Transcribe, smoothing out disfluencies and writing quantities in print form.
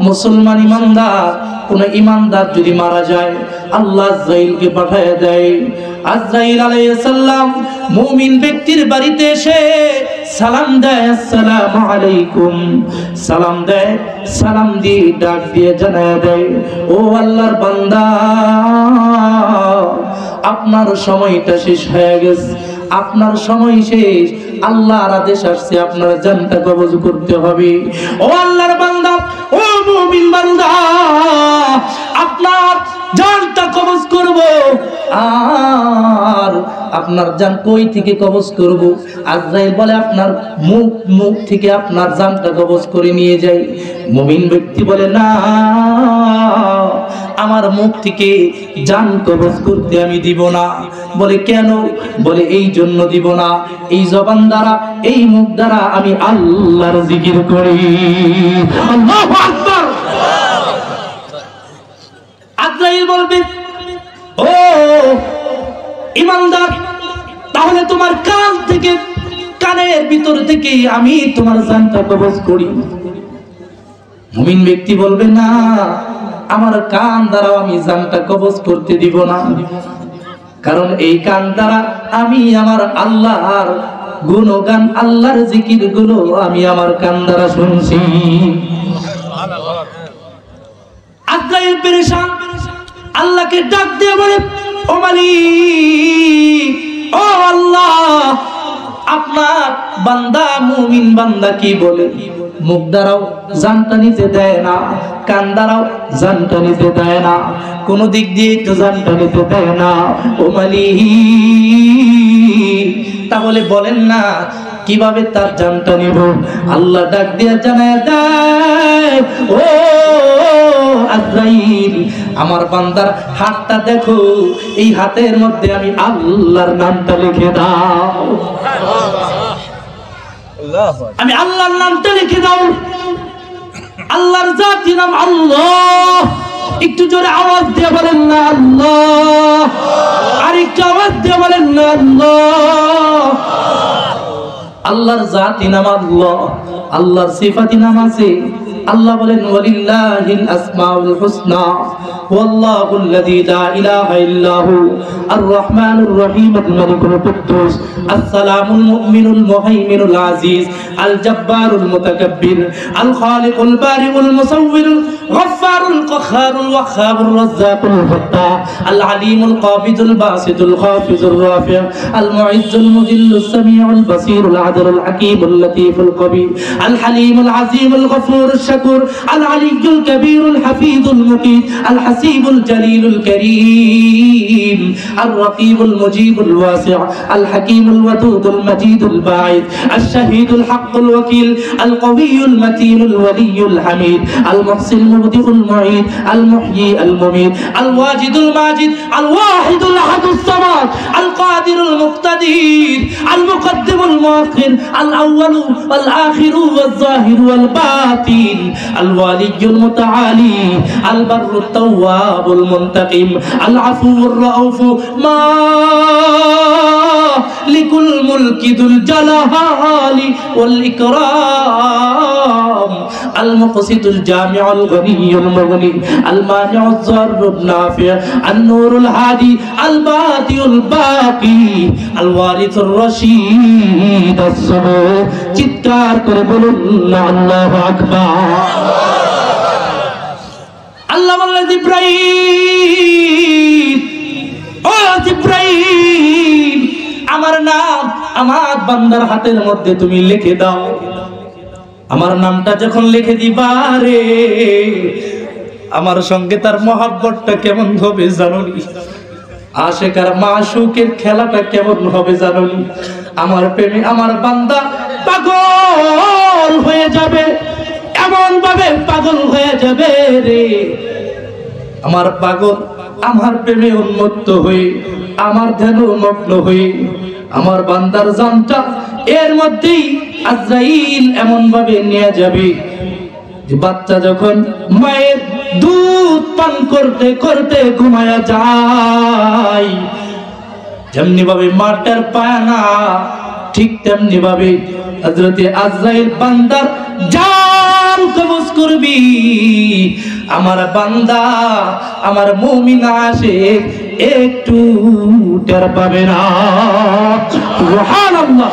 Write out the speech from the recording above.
মুসলমান ইমানদার কোন ইমানদার যদি মারা যায় আল্লাহ আজরাইলকে পাঠিয়ে দেয়। আজরাইল আলাইহিস সালাম মুমিন ব্যক্তির বাড়িতে এসে সালাম দেয়, আসসালামু আলাইকুম, সালাম দেয়, সালাম দিয়ে ডাক দিয়ে জানায় দেয়, ও আল্লাহর বান্দা, আপনার সময়টা শেষ হয়ে গেছে, আপনার সময় শেষ, আল্লাহর আদেশ আসছে আপনার জানটা কবজ করতে হবে। ও আল্লাহর বান্দা, ও মুমিন বান্দা, আপনার জানটা কবজ করব। আর আপনার জান কই থেকে কবজ করব? আজরাইল বলে আপনার মুখ থেকে আপনার জানটা কবজ করে নিয়ে যাই। মুমিন ব্যক্তি বলে না, আমার মুখ থেকে জান কবজ করতে আমি দিব না। বলে কেন? বলে এই জন্য দিব না, এই জবান দ্বারা, এই মুখ দ্বারা আমি আল্লাহর জিকির করি। আল্লাহু আকবার। আজরাইল বলবে, ও ঈমানদার, তাহলে তোমার কান থেকে, কানের ভিতর থেকে আমি তোমার জানটা কবজ করি। মুমিন ব্যক্তি বলবে না, আমার কান দ্বারা আমি জানটা কবজ করতে দিব না, কারণ এই কান দ্বারা আমি আমার আল্লাহর গুণগান, আল্লাহর জিকির গুলো আমি আমার কান দ্বারা শুনছি। আজরাইল পেরেশান, আল্লাহকে ডাক দিয়ে বলে, ও মালিক, ও আল্লাহ, আপনার বান্দা, মুমিন বান্দা কি বলে? মুখ দ্বারাও জানটা নিতে দেয় না, কান দ্বারাও জানটা নিতে দেয় না, কোন দিক দিয়ে তো জানটা নিতে দেয় না। ও মালিক, তাহলে বলেন না কিভাবে তার জানটা নিব? আল্লাহ ডাক দিয়ে জানায় দেয়, ও আজরাইল, আমার বান্দার হাতটা দেখো, এই হাতের মধ্যে আমি আল্লাহর নামটা লিখে দাও, আমি আল্লাহর নামটা লিখে দাও। আল্লাহর জাতি নাম আল্লাহ। একটু জোরে আওয়াজ দিয়ে বলেন না আল্লাহ, আর একটু আওয়াজ দিয়ে বলেন না আল্লাহ। আল্লাহর জাতি নাম আল্লাহ, আল্লাহর সিফাতি নাম আছে। আল্লাহ বলেন, ওয়ালিল্লাহিল আসমাউল হুসনা ওয়াল্লাহুল্লাযী লা ইলাহা ইল্লা হু আর রহমানুর রহিম আল মালিকুল কুদ্দুস আসসালামুল মুমিনুল মুহাইমিনুল আজিজ আল জব্বারুল মুতাকাব্বির আল খালিকুল বারিউল মুসাউবিরুল গফফারুল কখারুল ওয়াহাবুর রাজ্জাকুল ফাত্তাহ আল আলিমুল কাবিদুল বাসিতুল খাফিজুর রাফি' আল মুইজ্জুল মুজিল্লুস সামিউল বাসিরুল আদলুল হাকীমুল লতীফুল কবীর আল হালিমুল আযীমুল গফুরুশ শাকুর আল আলিয়্যুল কাবীরুল হাফিজুল মুকিত আল হাসিবুল জালিলুল কারীম আর রাকিবুল মুজিবুল ওয়াসি' আল হাকীমুল ওয়াদুদুল মাজিদুল বাঈদ আশ শাহীদুল হাক্কুল ওয়াকিল আল কওয়িয়ুল মাতিনুল ওয়ালিয়ুল হামিদ আল মুহসিল মুবদিউল মুঈদ আল মুহয়ি আল মুমীত আল ওয়াজিদুল মাজিদ আল ওয়াহিদুল আহাদুস সামাদ আল কাদিরুল মুক্তাদির আল মুকদ্দিমুল মুআখির আল আউয়ালু ওয়াল আখিরু ওয়াল যাহিরু ওয়াল বাতিন আল ওয়ালিয়ুল মুতাআলি আল বাররুত তাওয়াবুল মুনতাকিম আল আফুউর রাউফু মালিকুল মুলকি যুল জালালি ওয়াল ইকরাম আল মুকসিতুল জামিউল গনিয়ুল মুগনি আল মানিউজ যাররুন নাফি আন নূরুল হাদি আল বাতিউল বাকি আল ওয়ারিসুর রশীদ আস-সামু। চিৎকার করে বলুন আল্লাহু আকবার। আল্লাহ বললেন, জিবরাইল, ও জিবরাইল, আমার নাম আমার বান্দার হাতের মধ্যে তুমি লিখে দাও। আমার নামটা যখন লিখে দিবা রে, আমার সঙ্গে তার মহব্বতটা কেমন হবে জানোনি? আশিক আর মাশুকের খেলাটা কেমন হবে জানোনি? আমার প্রেমে আমার বান্দা পাগল হয়ে যাবে, এমন ভাবে পাগল হয়ে যাবে রে। আমার পাগল আমার প্রেমে উন্মত্ত হয়ে, আমার ধ্যান মগ্ন হয়ে, আমার বান্দার জানটা এর মধ্যেই আজরাইল এমন ভাবে নিয়ে যাবে যে বাচ্চা যখন মায়ের দুধ পান করতে করতে ঘুমায়া যায়, যেমনি ভাবে মাটার পায় না, ঠিক তেমনি ভাবে হযরতে আজরাইল বান্দার জান কবজ করবি, আমার বান্দা আমার মুমিন আশিক একটু টের পাবে না। সুবহানাল্লাহ।